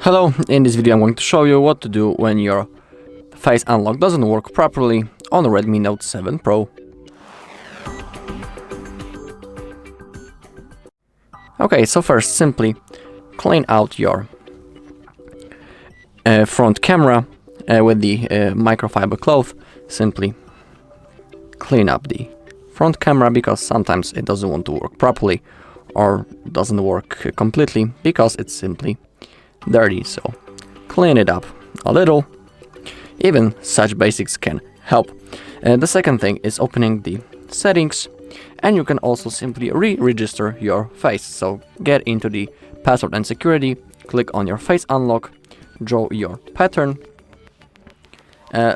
Hello, in this video I'm going to show you what to do when your face unlock doesn't work properly on a Redmi Note 7 Pro. Okay, so first simply clean out your front camera with the microfiber cloth. Simply clean up the front camera because sometimes it doesn't want to work properly or doesn't work completely because it's simply dirty, so clean it up a little. Even such basics can help. The second thing is opening the settings, and you can also simply re-register your face. So get into the password and security, click on your face unlock, draw your pattern.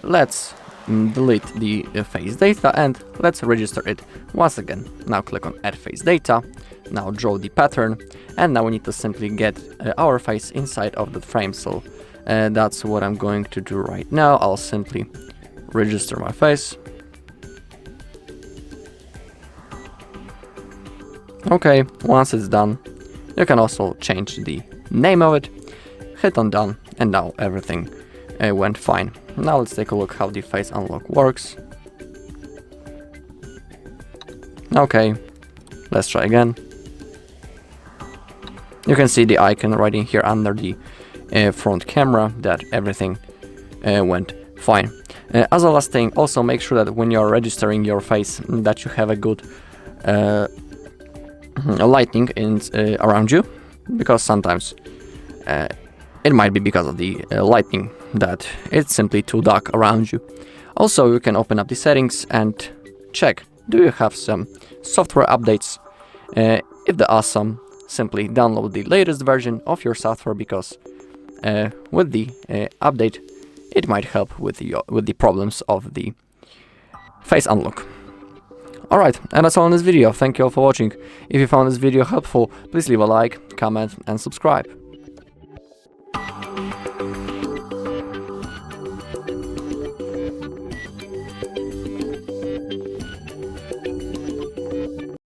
Let's delete the face data and let's register it once again. Now click on add face data. Now draw the pattern, and now we need to simply get our face inside of the frame. So that's what I'm going to do right now. I'll simply register my face. Okay, once it's done, you can also change the name of it, hit on done, and now everything went fine. Now let's take a look how the face unlock works. Okay, let's try again. You can see the icon right in here under the front camera that everything went fine. As a last thing, also make sure that when you're registering your face that you have a good lighting around you, because sometimes it might be because of the lighting that it's simply too dark around you. Also, you can open up the settings and check, do you have some software updates? If there are some, simply download the latest version of your software, because with the update it might help with the problems of the face unlock. Alright, and that's all in this video. Thank you all for watching. If you found this video helpful, please leave a like, comment and subscribe.